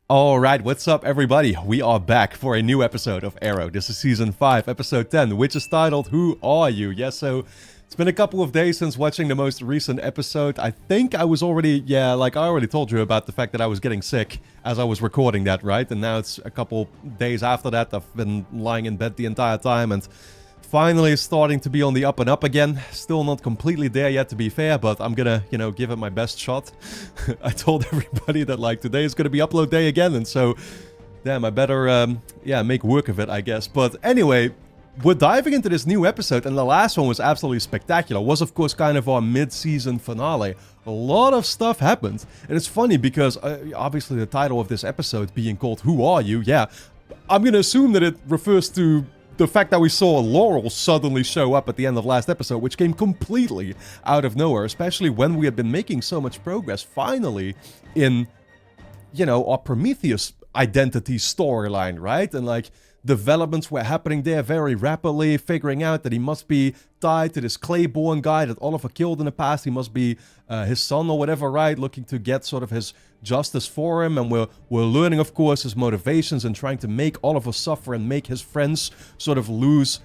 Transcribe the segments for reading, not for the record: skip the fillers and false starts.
All right, what's up, everybody? We are back for a new episode of Arrow. This is season 5, episode 10, which is titled Who Are You? Yes, so it's been a couple of days since watching the most recent episode. I think I was already, I already told you about the fact that I was getting sick as I was recording that, right? And now it's a couple days after that. I've been lying in bed the entire time and finally starting to be on the up and up again. Still not completely there yet, to be fair, but I'm gonna, give it my best shot. I told everybody that, today is gonna be upload day again, and so, damn, I better, make work of it, I guess. But anyway, we're diving into this new episode, and the last one was absolutely spectacular. It was, of course, kind of our mid-season finale. A lot of stuff happened, and it's funny because, obviously, the title of this episode being called Who Are You? Yeah, I'm gonna assume that it refers to the fact that we saw Laurel suddenly show up at the end of last episode, which came completely out of nowhere, especially when we had been making so much progress, finally, in, our Prometheus identity storyline, right? And, developments were happening there very rapidly, figuring out that he must be tied to this Claiborne guy that Oliver killed in the past. He must be his son or whatever, right? Looking to get sort of his justice for him. And we're learning, of course, his motivations and trying to make Oliver suffer and make his friends sort of lose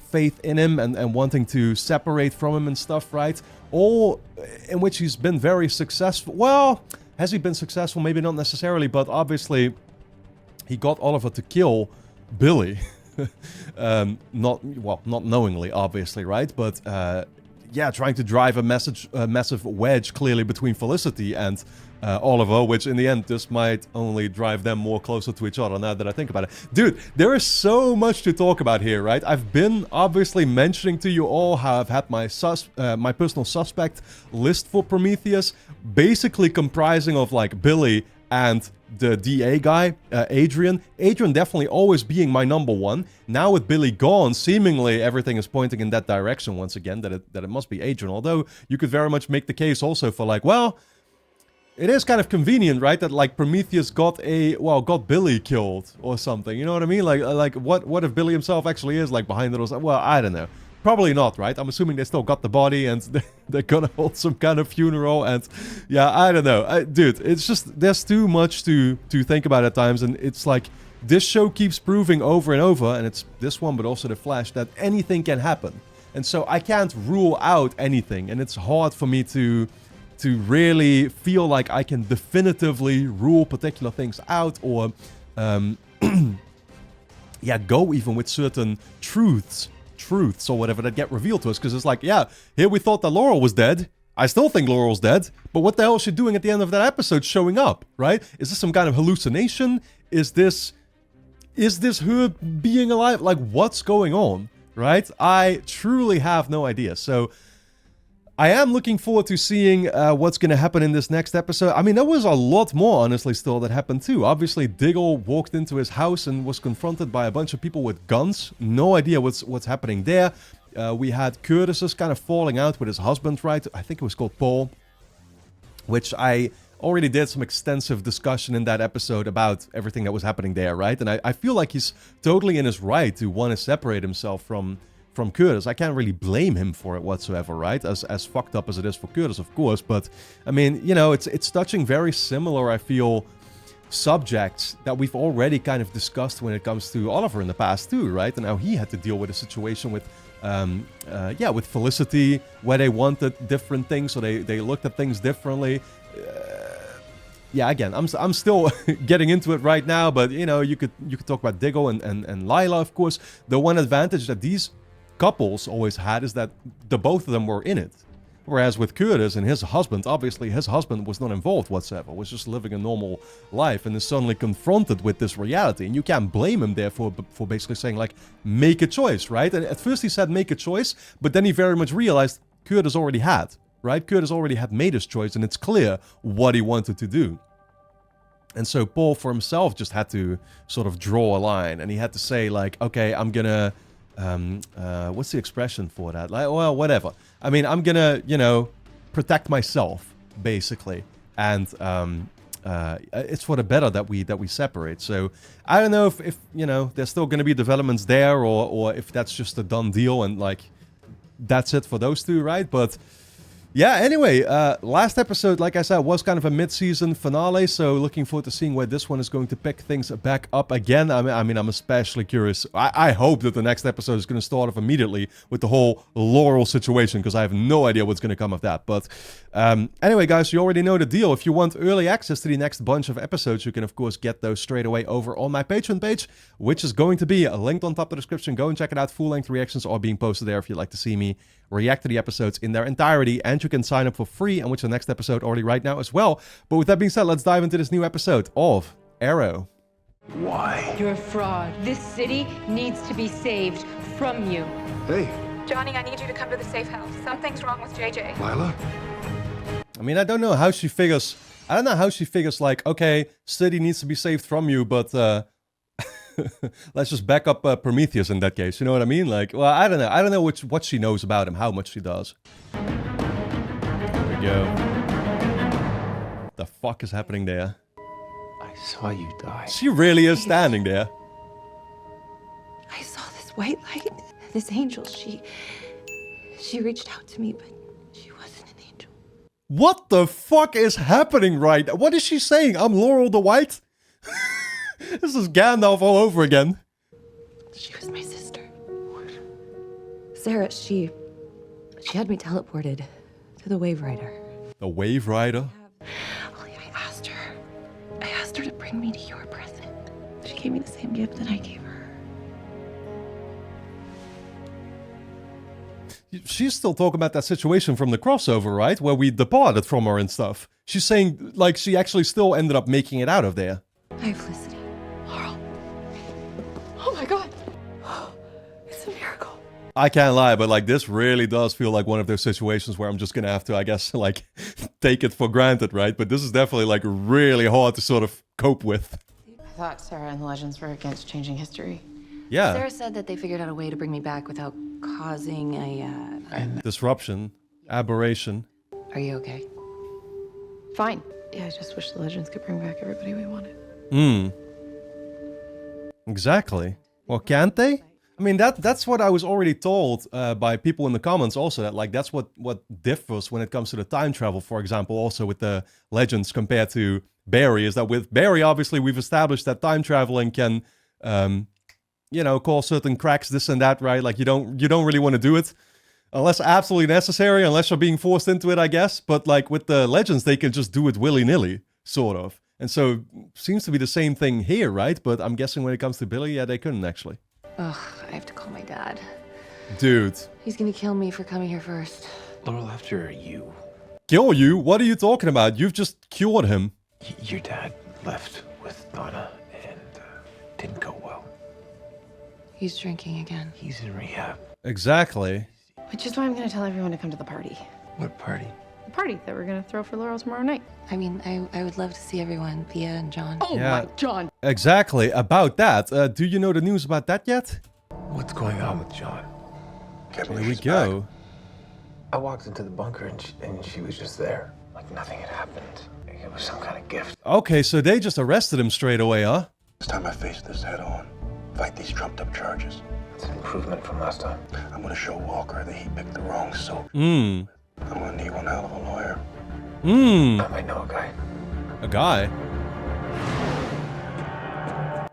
faith in him and wanting to separate from him and stuff, right? All in which he's been very successful. Well, has he been successful? Maybe not necessarily, but obviously he got Oliver to kill Billy. Not knowingly, obviously, right? But trying to drive a massive wedge clearly between Felicity and Oliver, which in the end this might only drive them more closer to each other now that I think about it. Dude, there is so much to talk about here, right? I've been obviously mentioning to you all how I've had my my personal suspect list for Prometheus, basically comprising of Billy and the DA guy, Adrian. Adrian definitely always being my number one. Now with Billy gone, seemingly everything is pointing in that direction once again, that it must be Adrian. Although you could very much make the case also for it is kind of convenient, right? That Prometheus got Billy killed or something. You know what I mean? What if Billy himself actually is behind it or something? Well, I don't know. Probably not, right? I'm assuming they still got the body and they're gonna hold some kind of funeral and yeah, I don't know. Dude, it's just, there's too much to think about at times, and it's this show keeps proving over and over, and it's this one but also The Flash, that anything can happen. And so I can't rule out anything, and it's hard for me to really feel like I can definitively rule particular things out or go even with certain truths or whatever that get revealed to us, because it's here we thought that Laurel was dead. I still think Laurel's dead, but what the hell is she doing at the end of that episode showing up, right? Is this some kind of hallucination? Is this her being alive? What's going on, right? I truly have no idea. So I am looking forward to seeing what's going to happen in this next episode. I mean, there was a lot more, honestly, still that happened too. Obviously, Diggle walked into his house and was confronted by a bunch of people with guns. No idea what's happening there. We had Curtis's kind of falling out with his husband, right? I think it was called Paul, which I already did some extensive discussion in that episode about everything that was happening there, right? And I feel like he's totally in his right to want to separate himself from Curtis. I can't really blame him for it whatsoever, right? As fucked up as it is for Curtis, of course. But, I mean, it's touching very similar, I feel, subjects that we've already kind of discussed when it comes to Oliver in the past too, right? And how he had to deal with a situation with, with Felicity, where they wanted different things, so they looked at things differently. Again, I'm still getting into it right now, but, you could talk about Diggle and Lila, of course. The one advantage that these couples always had is that the both of them were in it. Whereas with Curtis and his husband, obviously his husband was not involved whatsoever, was just living a normal life and is suddenly confronted with this reality. And you can't blame him therefore for basically saying make a choice, right? And at first he said make a choice, but then he very much realized Curtis already had, right? Curtis already had made his choice, and it's clear what he wanted to do. And so Paul for himself just had to sort of draw a line, and he had to say okay, I'm gonna what's the expression for that? Whatever. I mean, I'm gonna, protect myself, basically. And it's for the better that we separate. So I don't know if there's still gonna be developments there, or if that's just a done deal and that's it for those two, right? But Yeah, anyway, last episode, like I said, was kind of a mid-season finale, so looking forward to seeing where this one is going to pick things back up again. I mean, I'm especially curious. I hope that the next episode is going to start off immediately with the whole Laurel situation, because I have no idea what's going to come of that. But anyway, guys, you already know the deal. If you want early access to the next bunch of episodes, you can, of course, get those straight away over on my Patreon page, which is going to be linked on top of the description. Go and check it out. Full-length reactions are being posted there if you'd like to see me react to the episodes in their entirety, and you can sign up for free and watch the next episode already right now as well. But with that being said, let's dive into this new episode of Arrow. Why? You're a fraud. This city needs to be saved from you. Hey, Johnny, I need you to come to the safe house. Something's wrong with JJ. Lila? I mean, I don't know how she figures, like, okay, city needs to be saved from you, but let's just back up Prometheus in that case. You know what I mean? Like, well, I don't know. I don't know what she knows about him, how much she does. There we go. What the fuck is happening there? I saw you die. She really is standing there. I saw this white light. This angel, she reached out to me, but she wasn't an angel. What the fuck is happening right now? What is she saying? I'm Laurel the White? This is Gandalf all over again. She was my sister. Sarah, she had me teleported to the Wave Rider. The Wave Rider? Only I asked her to bring me to your present. She gave me the same gift that I gave her. She's still talking about that situation from the crossover, right? Where we departed from her and stuff. She's saying, like, she actually still ended up making it out of there. Hi, Felicity. Laurel. Oh my god. It's a miracle. I can't lie, but, like, this really does feel like one of those situations where I'm just gonna have to, I guess, like, take it for granted, right? But this is definitely, like, really hard to sort of cope with. I thought Sarah and the Legends were against changing history. Yeah. Sarah said that they figured out a way to bring me back without causing a, Disruption. Aberration. Are you okay? Fine. Yeah, I just wish the Legends could bring back everybody we wanted. Exactly. Well, can't they? I mean, that's what I was already told by people in the comments also, that, like, that's what differs when it comes to the time travel, for example, also with the Legends compared to Barry, is that with Barry, obviously, we've established that time traveling can, you know, cause certain cracks, this and that, right? Like, you don't really want to do it unless absolutely necessary, unless you're being forced into it, I guess. But, like, with the Legends, they can just do it willy-nilly, sort of. And so, seems to be the same thing here, right? But I'm guessing when it comes to Billy, yeah, they couldn't actually. Ugh, I have to call my dad. Dude. He's gonna kill me for coming here first. Laurel, after you. Kill you? What are you talking about? You've just cured him. Your dad left with Donna and didn't go well. He's drinking again. He's in rehab. Exactly. Which is why I'm gonna tell everyone to come to the party. What party? The party that we're gonna throw for Laurel tomorrow night. I mean, I would love to see everyone, Thea and John. Oh Yeah. my John! Exactly. About that. Do you know the news about that yet? What's going on with John? Can't Here believe we she's go. back. I walked into the bunker and she was just there. Like nothing had happened. It was some kind of gift. Okay, so they just arrested him straight away, huh? This time I face this head on. Fight these trumped up charges. It's an improvement from last time. I'm gonna show Walker that he picked the wrong soap. Hmm. I'm gonna need one hell of a lawyer. I might know a guy. A guy?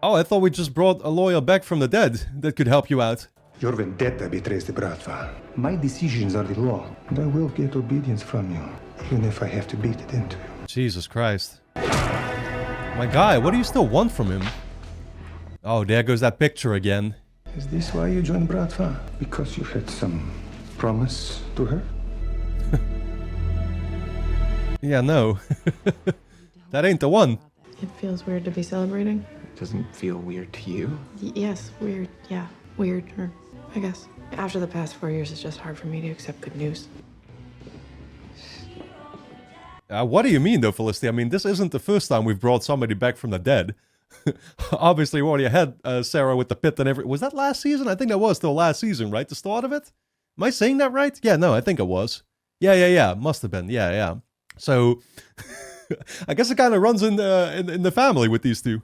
Oh, I thought we just brought a lawyer back from the dead that could help you out. Your vendetta betrays the Bratva. My decisions are the law, and I will get obedience from you, even if I have to beat it into you. Jesus Christ. My guy, what do you still want from him? Oh, there goes that picture again. Is this why you joined Bratva? Because you had some promise to her? Yeah, no. That ain't the one. It feels weird to be celebrating. Doesn't feel weird to you? Yes, weird. Yeah, weird. Or I guess after the past 4 years, it's just hard for me to accept good news. What do you mean, though, Felicity? I mean, this isn't the first time we've brought somebody back from the dead. Obviously, we already had Sarah with the pit and everything. Was that last season? I think that was still last season, right? The start of it? Am I saying that right? Yeah, no, I think it was. Yeah. Must have been. Yeah. So, I guess it kind of runs in the family with these two.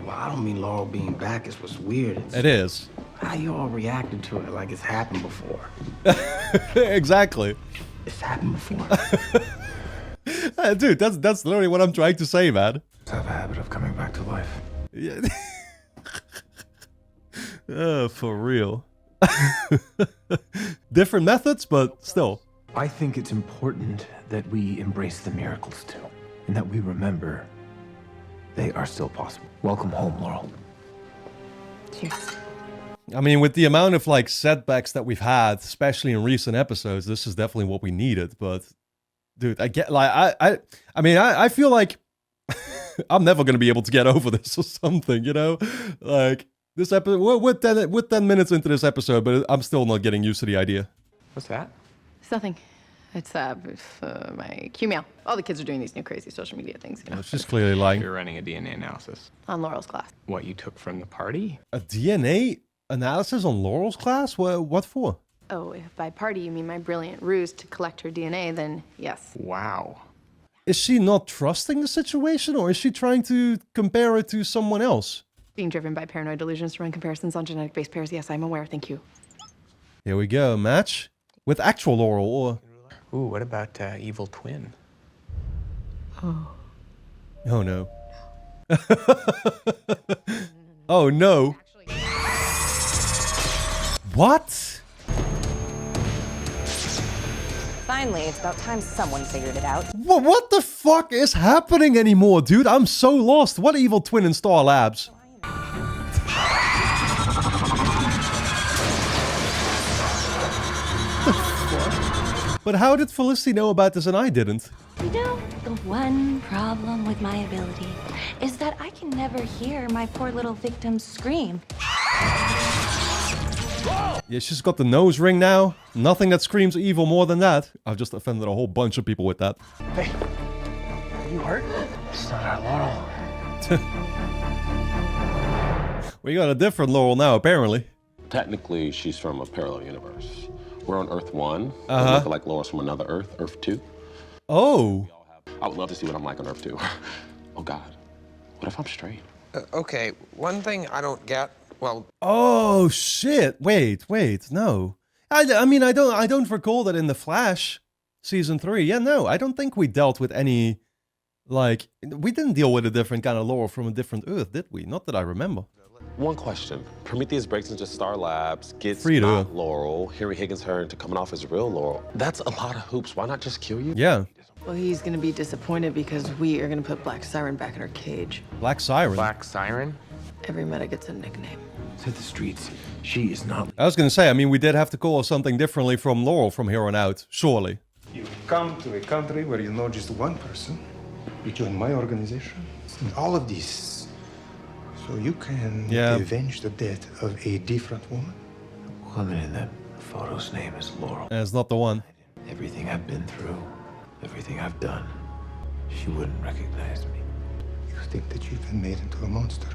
Well, I don't mean Laurel being back is what's weird. It's It is. how you all reacted to it like it's happened before. Exactly. It's happened before. Dude, that's literally what I'm trying to say, man. I have a habit of coming back to life. Yeah. For real. Different methods, but still. I think it's important that we embrace the miracles too, and that we remember they are still possible. Welcome home, Laurel. Cheers. I mean, with the amount of like setbacks that we've had, especially in recent episodes, this is definitely what we needed. But dude, I get like I feel like I'm never gonna be able to get over this or something, you know? Like this episode, we're 10 minutes into this episode, but I'm still not getting used to the idea. What's that? It's nothing. It's my Q-mail. All the kids are doing these new crazy social media things, you know. She's clearly lying. You're running a DNA analysis. On Laurel's class. What you took from the party? A DNA analysis on Laurel's class? What for? Oh, if by party you mean my brilliant ruse to collect her DNA, then yes. Wow. Is she not trusting the situation, or is she trying to compare it to someone else? Being driven by paranoid delusions to run comparisons on genetic-based pairs, yes, I'm aware, thank you. Here we go, match with actual Laurel, or... Ooh, what about evil twin? Oh no. Oh no. What? Finally, it's about time someone figured it out. What the fuck is happening anymore, dude? I'm so lost. What evil twin in Star Labs? But how did Felicity know about this and I didn't? You know, the one problem with my ability is that I can never hear my poor little victims scream. Yeah, she's got the nose ring now. Nothing that screams evil more than that. I've just offended a whole bunch of people with that. Hey, are you hurt? It's not our Laurel. We got a different Laurel now, apparently. Technically, she's from a parallel universe. We're on Earth 1. Looking like Laurel's from another Earth, Earth 2. Oh. I would love to see what I'm like on Earth 2. Oh, God. What if I'm straight? Okay, one thing I don't get, well... Oh, shit. Wait, no. I mean, I don't recall that in The Flash, Season 3. Yeah, no, I don't think we dealt with any, like... We didn't deal with a different kind of Laurel from a different Earth, did we? Not that I remember. One question. Prometheus breaks into Star Labs, gets Frida. not Laurel. Henry Higgins her into coming off as real Laurel. That's a lot of hoops. Why not just kill you? Yeah. Well, he's gonna be disappointed because we are gonna put Black Siren back in her cage. Black Siren? Black Siren? Every meta gets a nickname. To the streets, she is not... I was gonna say, I mean, we did have to call her something differently from Laurel from here on out, surely. You come to a country where you know just one person. You join my organization. And all of this. So you can avenge the death of a different woman. The woman in that photo's name is Laurel. And it's not the one. Everything I've been through, everything I've done, she wouldn't recognize me. You think that you've been made into a monster?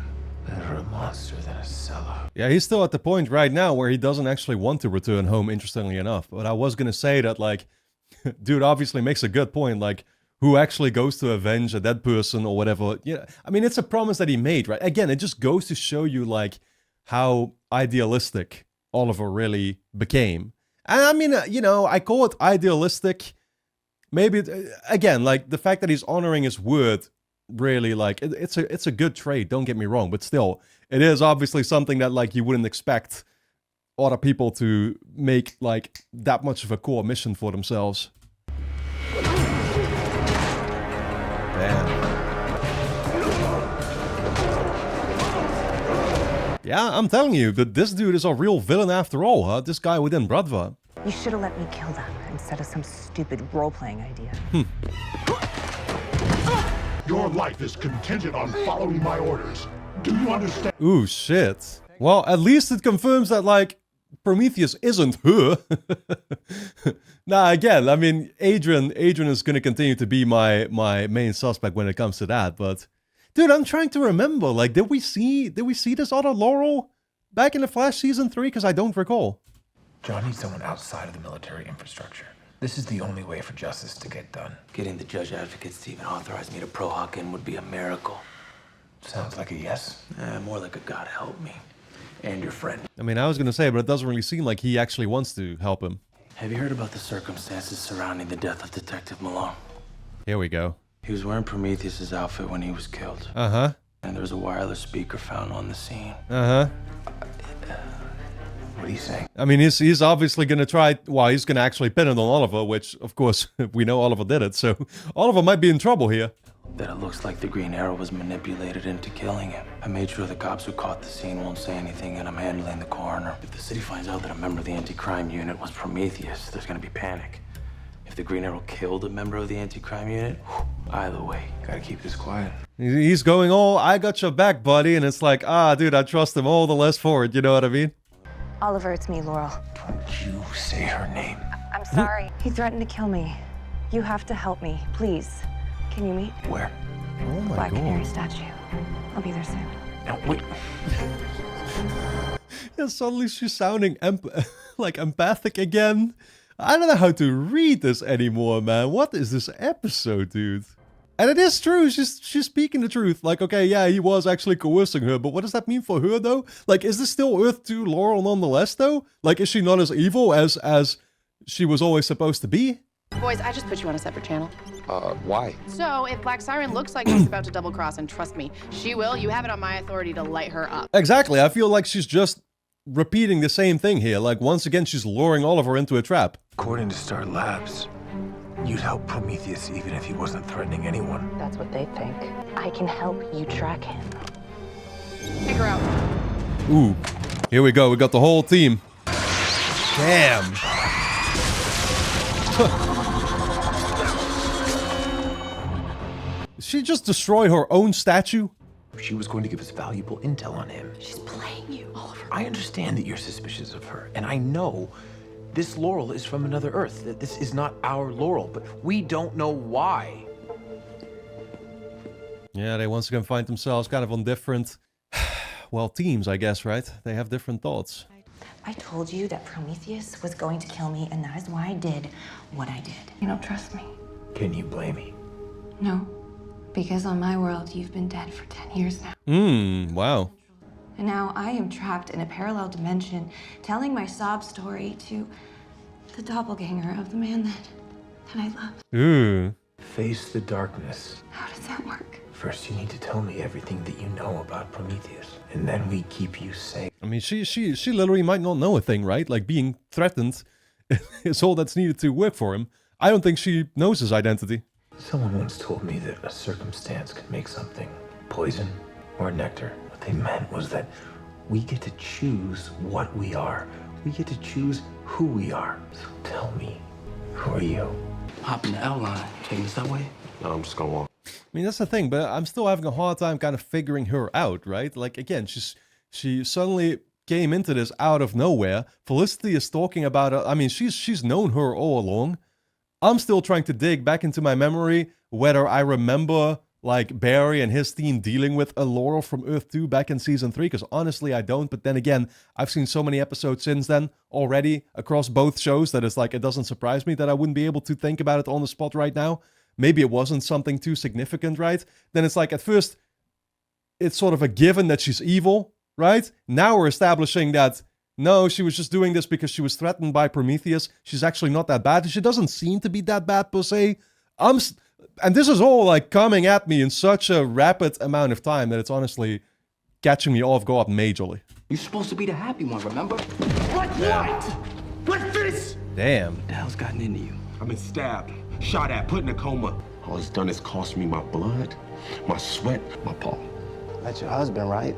Better a monster than a sellout. Yeah, he's still at the point right now where he doesn't actually want to return home, interestingly enough. But I was gonna say that, like, dude obviously makes a good point, like, who actually goes to avenge a dead person or whatever. Yeah, I mean, it's a promise that he made, right? Again, it just goes to show you, like, how idealistic Oliver really became. And I mean, you know, I call it idealistic. Maybe, again, like, the fact that he's honoring his word, really, like, it's a good trait, don't get me wrong. But still, it is obviously something that, like, you wouldn't expect other people to make, like, that much of a core mission for themselves. Man. Yeah, I'm telling you, but this dude is a real villain after all, huh? This guy within Bradva. You should have let me kill them instead of some stupid role-playing idea. Your life is contingent on following my orders. Do you understand? Ooh, shit. Well, at least it confirms that, like, Prometheus isn't her. Nah, again, I mean, Adrian is gonna continue to be my main suspect when it comes to that, but dude, I'm trying to remember, like, did we see this other Laurel back in The Flash Season 3? Because I don't recall. John needs someone outside of the military infrastructure. This is the only way for justice to get done. Getting the judge advocates to even authorize me to pro-hawk in would be a miracle. Sounds like a yes. More like a God help me. And your friend. I mean, I was gonna say, but it doesn't really seem like he actually wants to help him. Have you heard about the circumstances surrounding the death of Detective Malone? Here we go. He was wearing Prometheus's outfit when he was killed. Uh-huh. And there was a wireless speaker found on the scene. Uh-huh. What are you saying? I mean, he's obviously going to try... Well, he's going to actually pin it on Oliver, which, of course, we know Oliver did it, so Oliver might be in trouble here. That it looks like the Green Arrow was manipulated into killing him. I made sure the cops who caught the scene won't say anything, and I'm handling the coroner. If the city finds out that a member of the anti-crime unit was Prometheus, there's going to be panic. If the Green Arrow killed a member of the anti-crime unit, either way, gotta keep this quiet. He's going all, I got your back, buddy, and it's like, dude, I trust him all the less for it, you know what I mean? Oliver, it's me, Laurel. Don't you say her name. I'm sorry. He threatened to kill me. You have to help me, please. Can you meet? Where? Oh my Black God. Canary statue. I'll be there soon. No, wait. Yeah, suddenly she's sounding like empathic again. I don't know how to read this anymore, man. What is this episode, dude? And it is true, she's speaking the truth. Like, okay, yeah, he was actually coercing her, but what does that mean for her, though? Like, is this still Earth 2 Laurel nonetheless, though? Like, is she not as evil as she was always supposed to be? Boys, I just put you on a separate channel. Why? So, if Black Siren looks like she's about to double cross, and trust me, she will, you have it on my authority to light her up. Exactly, I feel like she's just repeating the same thing here. Like, once again, she's luring Oliver into a trap. According to Star Labs, you'd help Prometheus even if he wasn't threatening anyone. That's what they think. I can help you track him. Take her out. Ooh, here we go. We got the whole team. Damn. Did she just destroy her own statue? She was going to give us valuable intel on him. She's playing you, Oliver. I understand that you're suspicious of her, and I know this Laurel is from another Earth, that this is not our Laurel, but we don't know why. Yeah, they once again find themselves kind of on different, well, teams, I guess, right? They have different thoughts. I told you that Prometheus was going to kill me, and that is why I did what I did. You don't trust me? Can you blame me? No, because on my world, you've been dead for 10 years now. Wow. And now I am trapped in a parallel dimension, telling my sob story to the doppelganger of the man that I love. Ooh. Face the darkness. How does that work? First, you need to tell me everything that you know about Prometheus, and then we keep you safe. I mean, she literally might not know a thing, right? Like, being threatened is all that's needed to work for him. I don't think she knows his identity. Someone once told me that a circumstance could make something poison or nectar. What they meant was that we get to choose what we are. We get to choose who we are. So tell me, who are you? Hop in the outline. Taking the subway? No, I'm just gonna walk. I mean, that's the thing, but I'm still having a hard time kind of figuring her out, right? Like, again, she suddenly came into this out of nowhere. Felicity is talking about her. I mean, she's known her all along. I'm still trying to dig back into my memory whether I remember, like, Barry and his team dealing with a Laurel from Earth 2 back in Season 3, because honestly, I don't. But then again, I've seen so many episodes since then already across both shows that it's like, it doesn't surprise me that I wouldn't be able to think about it on the spot right now. Maybe it wasn't something too significant, right? Then it's like, at first, it's sort of a given that she's evil, right? Now we're establishing that, no, she was just doing this because she was threatened by Prometheus. She's actually not that bad. She doesn't seem to be that bad, per se. And this is all, like, coming at me in such a rapid amount of time that it's honestly catching me off guard majorly. You're supposed to be the happy one, remember? What? What's this? Damn. What the hell's gotten into you? I've been stabbed, shot at, put in a coma. All it's done is cost me my blood, my sweat, my paw. That's your husband, right?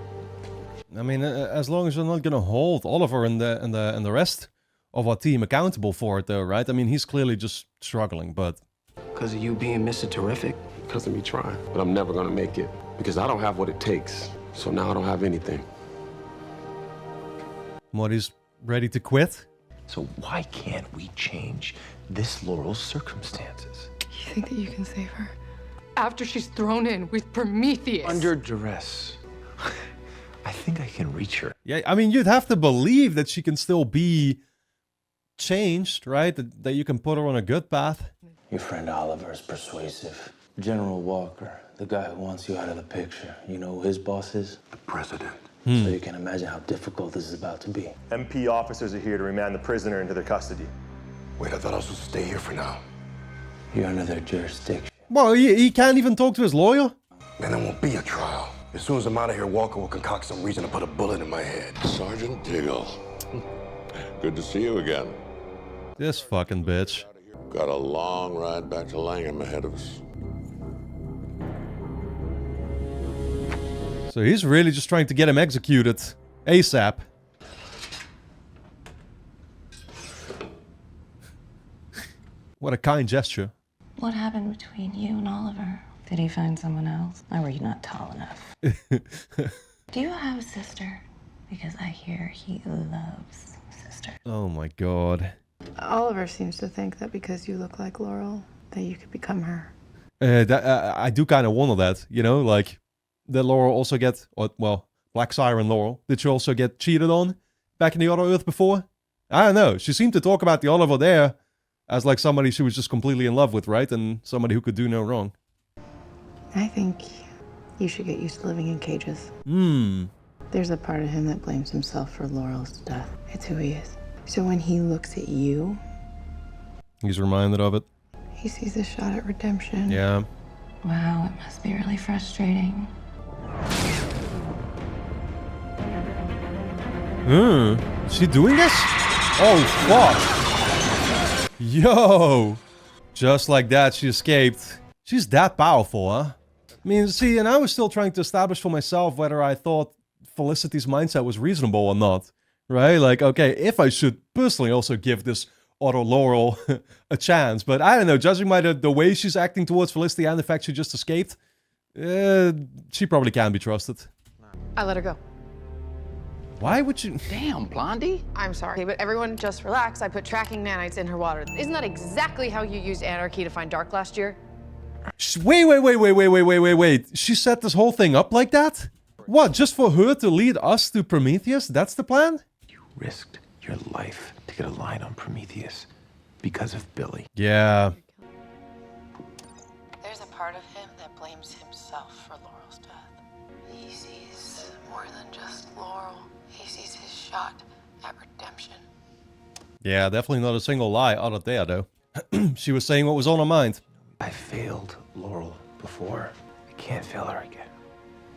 I mean, as long as you're not gonna hold Oliver and the rest of our team accountable for it, though, right? I mean, he's clearly just struggling, but Because of you being Mr. Terrific? Because of me trying. But I'm never gonna make it. Because I don't have what it takes. So now I don't have anything. Morty's ready to quit? So why can't we change this Laurel's circumstances? You think that you can save her? After she's thrown in with Prometheus. Under duress. I think I can reach her. Yeah, I mean, you'd have to believe that she can still be changed, right? That you can put her on a good path. Your friend Oliver is persuasive. General Walker, the guy who wants you out of the picture. You know who his boss is? The president. So you can imagine how difficult this is about to be. MP officers are here to remand the prisoner into their custody. Wait, I thought I was supposed to stay here for now. You're under their jurisdiction. Well, he can't even talk to his lawyer? Man, there won't be a trial. As soon as I'm out of here, Walker will concoct some reason to put a bullet in my head. Sergeant Diggle. Good to see you again. This fucking bitch. Got a long ride back to Langham ahead of us. So he's really just trying to get him executed ASAP. What a kind gesture. What happened between you and Oliver? Did he find someone else? Or were you not tall enough? Do you have a sister? Because I hear he loves sisters. Oh my god. Oliver seems to think that because you look like Laurel, that you could become her. I do kind of wonder that, you know, like, did Laurel also get, well, Black Siren Laurel, did she also get cheated on back in the other Earth before? I don't know. She seemed to talk about the Oliver there as like somebody she was just completely in love with, right? And somebody who could do no wrong. I think you should get used to living in cages. There's a part of him that blames himself for Laurel's death. It's who he is. So when he looks at you, he's reminded of it. he sees a shot at redemption. Yeah. Wow, it must be really frustrating. Is she doing this? Oh, fuck. Yo. Just like that, she escaped. She's that powerful, huh? I mean, see, and I was still trying to establish for myself whether I thought Felicity's mindset was reasonable or not. Right? Like, okay, if I should personally also give this Otto Laurel a chance. But I don't know, judging by the way she's acting towards Felicity and the fact she just escaped, she probably can't be trusted. I let her go. Why would you? Damn, Blondie. I'm sorry, but everyone just relax. I put tracking nanites in her water. Isn't that exactly how you used anarchy to find Dark last year? Wait. She set this whole thing up like that? What, just for her to lead us to Prometheus? That's the plan? You risked your life to get a line on Prometheus because of Billy. Yeah. There's a part of him that blames himself for Laurel's death. He sees more than just Laurel. He sees his shot at redemption. Yeah, definitely not a single lie out of there, though. She was saying what was on her mind. I failed Laurel before. I can't fail her again.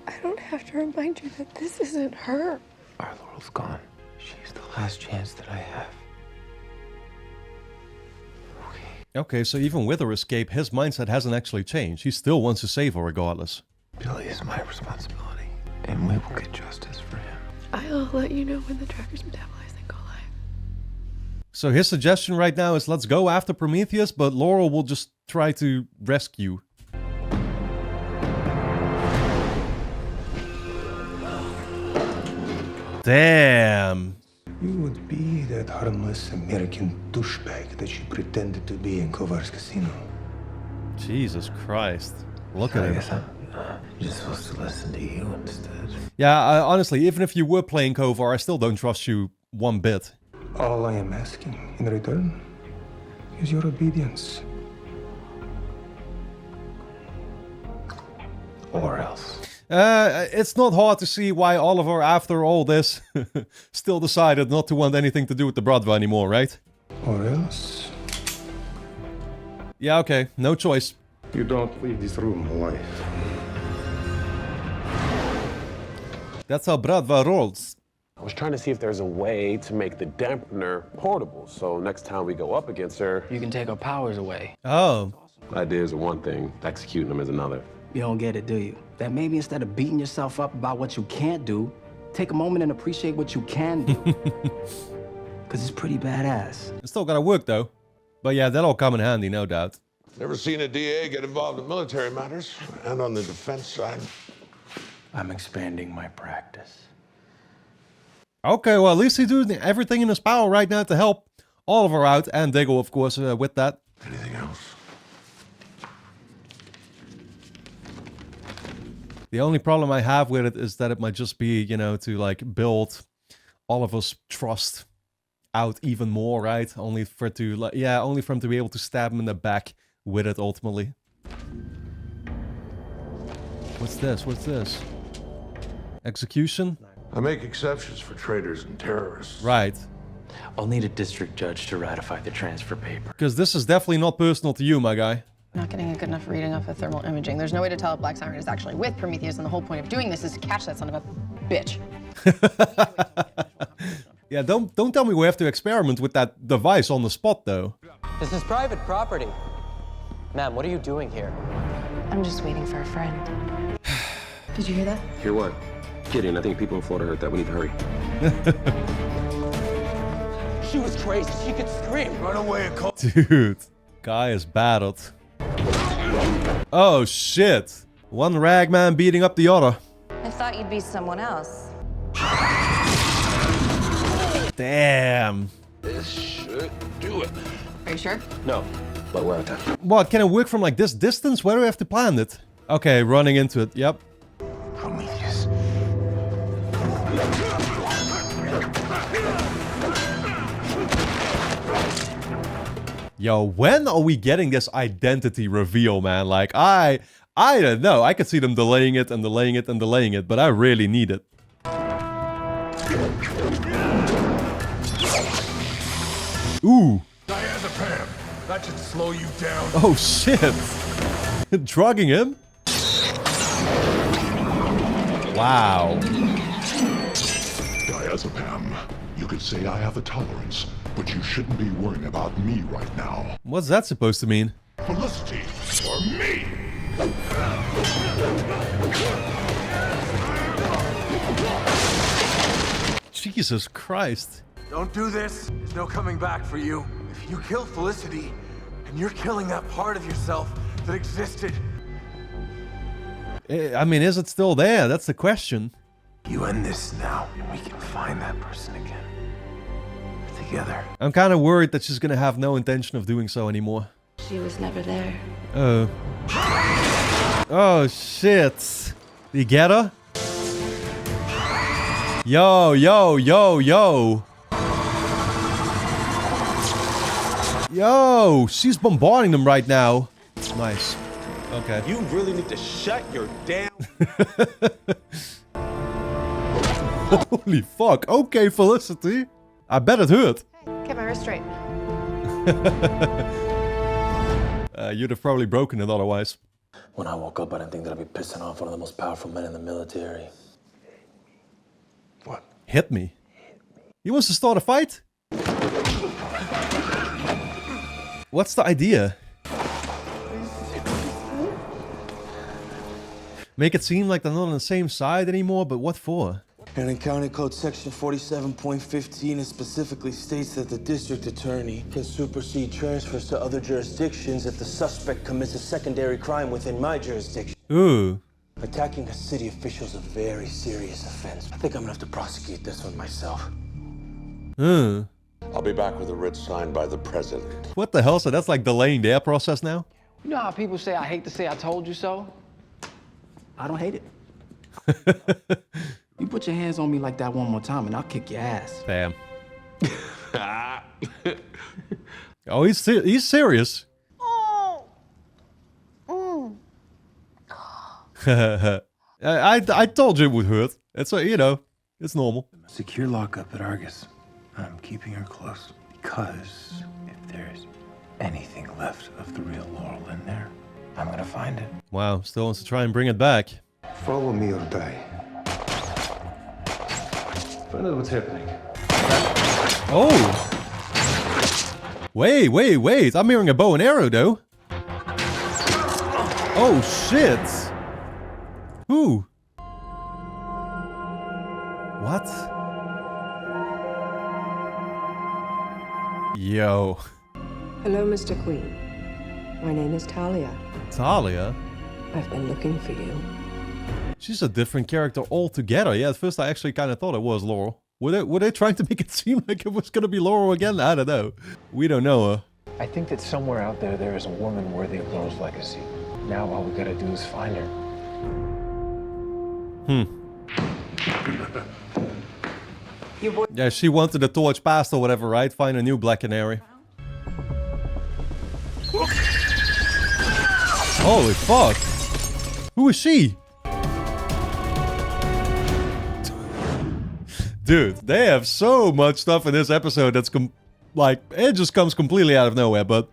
I don't have to remind you that this isn't her. Our Laurel's gone. She's the last chance that I have. Okay, so even with her escape, his mindset hasn't actually changed. He still wants to save her regardless. Billy is my responsibility, and we will get justice for him. I'll let you know when the tracker's metabolized and go live. So his suggestion right now is let's go after Prometheus, but Laurel will just try to rescue. Damn. You would be that harmless American douchebag that you pretended to be in Kovar's casino. Jesus Christ. Look at him. You're supposed to listen to you instead. Yeah, honestly, even if you were playing Kovar, I still don't trust you one bit. All I am asking in return is your obedience. Or else. It's not hard to see why Oliver, after all this, still decided not to want anything to do with the Bradva anymore, right? Or else? Yeah, okay. No choice. You don't leave this room alive. That's how Bradva rolls. I was trying to see if there's a way to make the dampener portable, so next time we go up against her... You can take her powers away. Oh. Ideas are one thing, executing them is another. You don't get it, do you? That maybe instead of beating yourself up about what you can't do, take a moment and appreciate what you can do. Because it's pretty badass. It's still gotta work, though. But yeah, that'll come in handy, no doubt. Never seen a DA get involved in military matters. And on the defense side. I'm expanding my practice. Okay, well, at least he's doing everything in his power right now to help Oliver out, and Diggle, of course, with that. Anything else? The only problem I have with it is that it might just be, you know, to, like, build Oliver's trust out even more, right? Only for it to, like, yeah, only for him to be able to stab him in the back with it, ultimately. What's this? What's this? Execution? I make exceptions for traitors and terrorists. Right. I'll need a district judge to ratify the transfer paper. Because this is definitely not personal to you, my guy. Not getting a good enough reading off the thermal imaging. There's no way to tell if Black Siren is actually with Prometheus, and the whole point of doing this is to catch that son of a bitch. Yeah, don't tell me we have to experiment with that device on the spot, though. This is private property. Ma'am, what are you doing here? I'm just waiting for a friend. Did you hear that? Hear what? Gideon, I think people in Florida heard that. We need to hurry. She was crazy. She could scream. Run away and call. Dude, guy is battled. Oh, shit. One ragman beating up the other. I thought you'd be someone else. Damn. This should do it. Are you sure? No, but we're out of time. What, can it work from like this distance? Where do we have to plant it? Okay, running into it, yep. Prometheus. Yo, when are we getting this identity reveal, man? Like, I don't know. I could see them delaying it and delaying it and delaying it, but I really need it. Ooh. Diazepam. That should slow you down. Oh, shit. Drugging him? Wow. Diazepam. You could say I have a tolerance, but you shouldn't be worrying about me right now. What's that supposed to mean? Felicity, or me! Jesus Christ. Don't do this. There's no coming back for you. If you kill Felicity, and you're killing that part of yourself that existed. I mean, is it still there? That's the question. You end this now, and we can find that person again. Together. I'm kind of worried that she's gonna have no intention of doing so anymore. She was never there. Oh. Oh, shit. You get her? Yo, yo, yo, yo. Yo, she's bombarding them right now. Nice. Okay. You really need to shut your damn... Holy fuck. Okay, Felicity. I bet it hurt. Get my wrist straight. You'd have probably broken it otherwise. When I woke up, I didn't think that I'd be pissing off one of the most powerful men in the military. What? Hit me. He wants to start a fight? What's the idea? Make it seem like they're not on the same side anymore, but what for? And in County Code Section 47.15, it specifically states that the district attorney can supersede transfers to other jurisdictions if the suspect commits a secondary crime within my jurisdiction. Ooh. Attacking a city official is a very serious offense. I think I'm gonna have to prosecute this one myself. I'll be back with a writ signed by the president. What the hell? So that's like delaying their process now? You know how people say, I hate to say I told you so? I don't hate it. You put your hands on me like that one more time and I'll kick your ass. Damn. Oh, he's serious. I told you it would hurt. It's you know, it's normal. Secure lockup at Argus. I'm keeping her close because if there's anything left of the real Laurel in there, I'm gonna find it. Wow, still wants to try and bring it back. Follow me or die. Find out what's happening. Oh! Wait. I'm hearing a bow and arrow, though. Oh, shit. Who? What? Yo. Hello, Mr. Queen. My name is Talia. Talia? I've been looking for you. She's a different character altogether. Yeah, at first I actually kind of thought it was Laurel. Were they trying to make it seem like it was going to be Laurel again? I don't know. We don't know her. I think that somewhere out there, there is a woman worthy of Laurel's legacy. Now all we gotta do is find her. Yeah, she wanted the torch passed or whatever, right? Find a new Black Canary. Holy fuck. Who is she? Dude, they have so much stuff in this episode that's like, it just comes completely out of nowhere, but...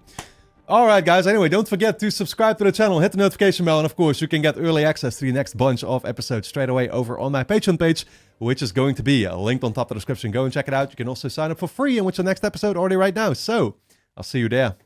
Alright guys, anyway, don't forget to subscribe to the channel, hit the notification bell, and of course you can get early access to the next bunch of episodes straight away over on my Patreon page, which is going to be linked on top of the description. Go and check it out. You can also sign up for free and watch the next episode already right now, so I'll see you there.